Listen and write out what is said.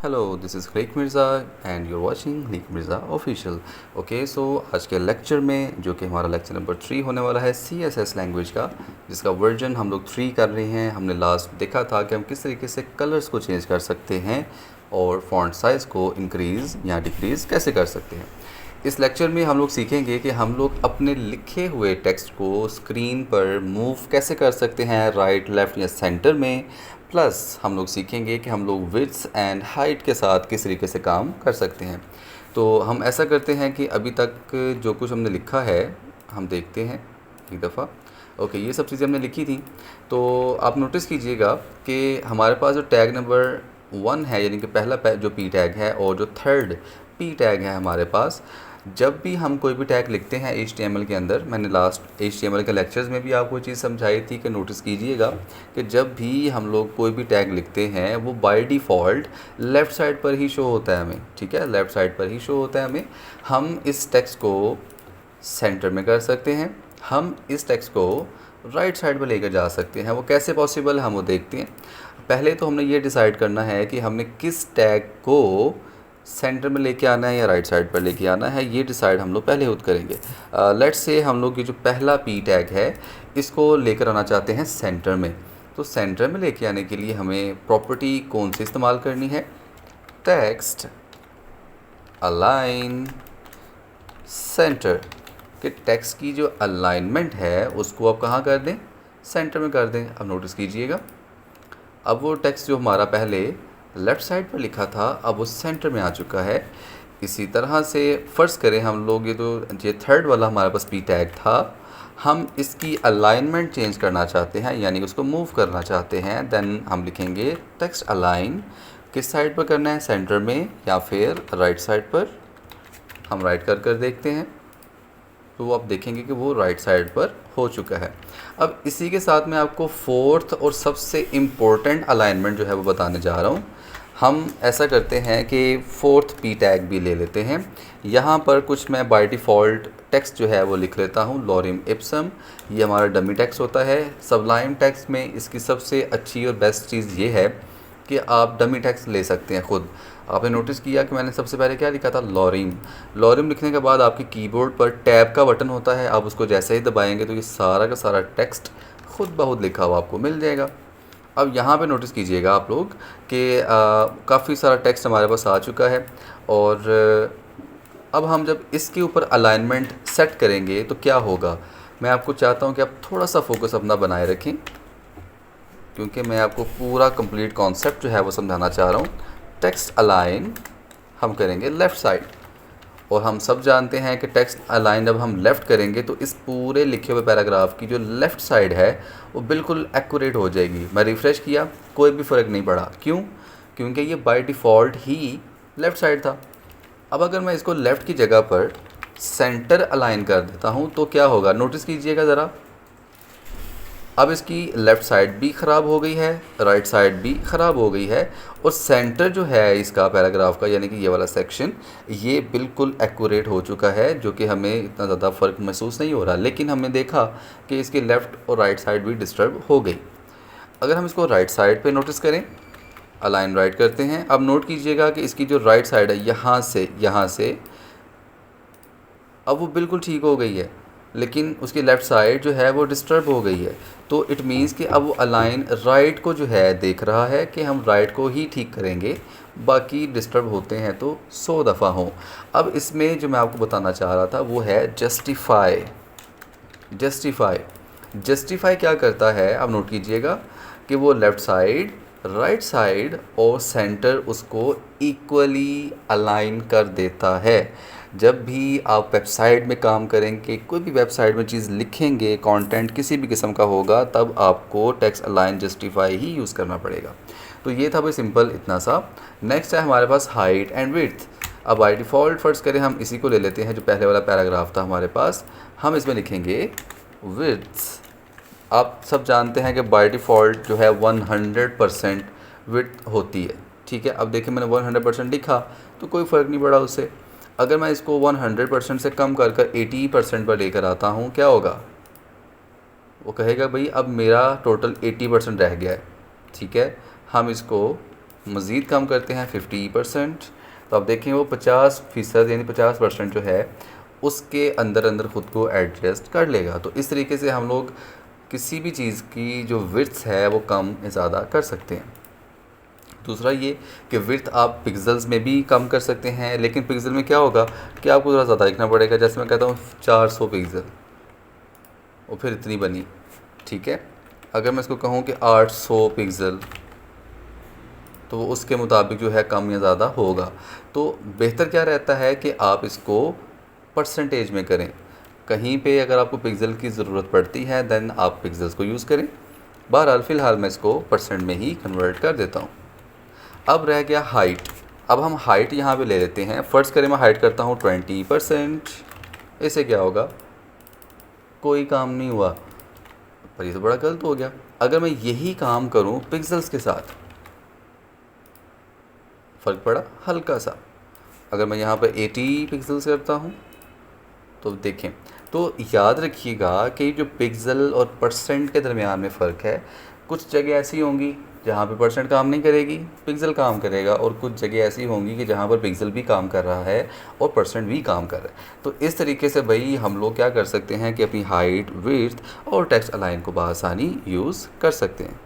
Hello, this is Khaleeq Mirza and you're watching Khaleeq Mirza official. Okay, so आज के lecture में जो कि हमारा लेक्चर नंबर 3 होने वाला है CSS लैंग्वेज का, जिसका वर्जन हम लोग 3 कर रहे हैं। हमने लास्ट देखा था कि हम किस तरीके से कलर्स को चेंज कर सकते हैं और फॉन्ट साइज़ को इंक्रीज़ या डिक्रीज़ कैसे कर सकते हैं। इस लेक्चर में हम लोग सीखेंगे कि हम लोग अपने लिखे हुए टेक्स्ट को स्क्रीन पर मूव कैसे कर सकते हैं, राइट, लेफ़्ट या सेंटर में। प्लस हम लोग सीखेंगे कि हम लोग विड्थ एंड हाइट के साथ किस तरीके से काम कर सकते हैं। तो हम ऐसा करते हैं कि अभी तक जो कुछ हमने लिखा है हम देखते हैं एक दफ़ा। ओके, ये सब चीज़ें हमने लिखी थी। तो आप नोटिस कीजिएगा कि हमारे पास जो टैग नंबर 1 है, यानी कि पहला जो पी टैग है, और जो थर्ड पी टैग है हमारे पास, जब भी हम कोई भी टैग लिखते हैं HTML के अंदर, मैंने लास्ट HTML के लेक्चर्स में भी आपको चीज़ समझाई थी कि नोटिस कीजिएगा कि जब भी हम लोग कोई भी टैग लिखते हैं वो बाय डिफ़ॉल्ट लेफ़्ट साइड पर ही शो होता है हमें। ठीक है, लेफ़्ट साइड पर ही शो होता है हमें। हम इस टेक्स्ट को सेंटर में कर सकते हैं, हम इस टेक्स्ट को राइट साइड पर लेकर जा सकते हैं। वो कैसे पॉसिबल है हम वो देखते हैं। पहले तो हमने ये डिसाइड करना है कि हमने किस टैग को सेंटर में लेके आना है या राइट साइड पर लेके आना है, ये डिसाइड हम लोग पहले खुद करेंगे। लेट्स से हम लोग ये जो पहला पी टैग है इसको लेकर आना चाहते हैं सेंटर में। तो सेंटर में लेके आने के लिए हमें प्रॉपर्टी कौन सी इस्तेमाल करनी है? Text align centre. कि टेक्स्ट की जो अलाइनमेंट है उसको आप कहाँ कर दें? सेंटर में कर दें। अब नोटिस कीजिएगा, अब वो टेक्स्ट जो हमारा पहले लेफ़्ट साइड पर लिखा था अब वो सेंटर में आ चुका है। इसी तरह से फ़र्ज़ करें हम लोग ये थर्ड वाला हमारे पास पी टैग था, हम इसकी अलाइनमेंट चेंज करना चाहते हैं, यानी उसको मूव करना चाहते हैं। देन हम लिखेंगे टेक्स्ट अलाइन। किस साइड पर करना है? सेंटर में या फिर राइट साइड पर? हम राइट कर देखते हैं, तो आप देखेंगे कि वो राइट साइड पर हो चुका है। अब इसी के साथ मैं आपको फोर्थ और सबसे इम्पोर्टेंट अलाइनमेंट जो है वो बताने जा रहा हूँ। हम ऐसा करते हैं कि फोर्थ पी टैग भी ले लेते हैं। यहाँ पर कुछ मैं बाय डिफ़ॉल्ट टेक्स्ट जो है वो लिख लेता हूँ, लॉरिम इप्सम। ये हमारा डमी टेक्स्ट होता है। सबलाइम टेक्स्ट में इसकी सबसे अच्छी और बेस्ट चीज़ ये है कि आप डमी टेक्स्ट ले सकते हैं खुद। आपने नोटिस किया कि मैंने सबसे पहले क्या लिखा था? लॉरिम। लॉरिम लिखने के बाद आपके कीबोर्ड पर टैब का बटन होता है, आप उसको जैसे ही दबाएंगे तो ये सारा का सारा टेक्स्ट खुद ब खुद लिखा हुआ आपको मिल जाएगा। अब यहाँ पे नोटिस कीजिएगा आप लोग कि काफ़ी सारा टेक्स्ट हमारे पास आ चुका है। और अब हम जब इसके ऊपर अलाइनमेंट सेट करेंगे तो क्या होगा? मैं आपको चाहता हूँ कि आप थोड़ा सा फोकस अपना बनाए रखें, क्योंकि मैं आपको पूरा कंप्लीट कॉन्सेप्ट जो है वो समझाना चाह रहा हूँ। टेक्स्ट अलाइन हम करेंगे लेफ़्ट साइड, और हम सब जानते हैं कि टेक्स्ट अलाइन जब हम लेफ़्ट करेंगे तो इस पूरे लिखे हुए पैराग्राफ की जो लेफ़्ट साइड है वो बिल्कुल एक्यूरेट हो जाएगी। मैं रिफ़्रेश किया, कोई भी फ़र्क नहीं पड़ा। क्यों? क्योंकि ये by default he left side था। अब अगर मैं इसको लेफ़्ट की जगह पर सेंटर अलाइन कर देता हूँ तो क्या होगा? नोटिस कीजिएगा ज़रा। अब इसकी लेफ़्ट साइड भी ख़राब हो गई है, राइट साइड भी ख़राब हो गई है, और सेंटर जो है इसका पैराग्राफ का, यानी कि ये वाला सेक्शन, ये बिल्कुल एक्यूरेट हो चुका है, जो कि हमें इतना ज़्यादा फ़र्क महसूस नहीं हो रहा। लेकिन हमने देखा कि इसकी लेफ़्ट और राइट साइड भी डिस्टर्ब हो गई। अगर हम इसको राइट साइड पे नोटिस करें, अलाइन राइट करते हैं, अब नोट कीजिएगा कि इसकी जो राइट साइड है यहाँ से अब वो बिल्कुल ठीक हो गई है, लेकिन उसकी लेफ़्ट साइड जो है वो डिस्टर्ब हो गई है। तो इट मीन्स कि अब वो अलाइन राइट को जो है देख रहा है कि हम राइट को ही ठीक करेंगे, बाकी डिस्टर्ब होते हैं तो 100 दफ़ा हों। अब इसमें जो मैं आपको बताना चाह रहा था वो है जस्टिफाई। जस्टिफाई क्या करता है? अब नोट कीजिएगा कि वो लेफ़्ट साइड, राइट साइड और सेंटर उसको इक्वली अलाइन कर देता है। जब भी आप वेबसाइट में काम करेंगे, कोई भी वेबसाइट में चीज़ लिखेंगे, कंटेंट किसी भी किस्म का होगा, तब आपको टेक्स्ट अलाइन जस्टिफाई ही यूज़ करना पड़ेगा। तो ये था भाई सिंपल इतना सा। नेक्स्ट है हमारे पास हाइट एंड विड्थ। अब बाय डिफ़ॉल्ट फ़र्ज़ करें हम इसी को ले लेते हैं जो पहले वाला पैराग्राफ था हमारे पास, हम इसमें लिखेंगे विड्थ। आप सब जानते हैं कि बाय डिफ़ॉल्ट जो है 100% विड्थ होती है। ठीक है, अब देखिए मैंने 100% लिखा तो कोई फ़र्क नहीं पड़ा उससे। अगर मैं इसको 100% से कम कर 80% पर लेकर आता हूँ, क्या होगा? वो कहेगा भाई अब मेरा टोटल 80% रह गया है। ठीक है, हम इसको मज़ीद कम करते हैं 50%, तो आप देखें वो 50% यानी 50% जो है उसके अंदर अंदर ख़ुद को एडजस्ट कर लेगा। तो इस तरीके से हम लोग किसी भी चीज़ की जो विड्थ है वो कम या ज़्यादा कर सकते हैं। दूसरा ये कि विड्थ आप पिक्सल्स में भी कम कर सकते हैं, लेकिन पिक्सल में क्या होगा कि आपको ज़रा ज़्यादा लिखना पड़ेगा। जैसे मैं कहता हूँ 400 पिक्सल और फिर इतनी बनी, ठीक है। अगर मैं इसको कहूँ कि 800 पिक्सल तो उसके मुताबिक जो है कम या ज़्यादा होगा। तो बेहतर क्या रहता है कि आप इसको परसेंटेज में करें। कहीं पे अगर आपको पिक्सल की ज़रूरत पड़ती है देन आप पिक्सल्स को यूज़ करें। बहरहाल फ़िलहाल मैं इसको परसेंट में ही कन्वर्ट कर देता हूँ। अब रह गया हाइट। अब हम हाइट यहाँ पे ले लेते हैं। फ़र्ज़ करें मैं हाइट करता हूँ 20%। इससे क्या होगा, कोई काम नहीं हुआ, पर ये तो बड़ा गलत हो गया। अगर मैं यही काम करूँ पिक्सल्स के साथ, फ़र्क पड़ा हल्का सा। अगर मैं यहाँ पर 80 पिक्सल्स करता हूँ तो देखें, तो याद रखिएगा कि जो पिक्सल और परसेंट के दरमियान में फ़र्क है। कुछ जगह ऐसी होंगी जहाँ पे परसेंट काम नहीं करेगी, पिक्सल काम करेगा, और कुछ जगह ऐसी होंगी कि जहाँ पर पिक्सल भी काम कर रहा है और परसेंट भी काम कर रहा है। तो इस तरीके से भाई हम लोग क्या कर सकते हैं कि अपनी हाइट, विड्थ और टेक्स्ट अलाइन को बआसानी यूज़ कर सकते हैं।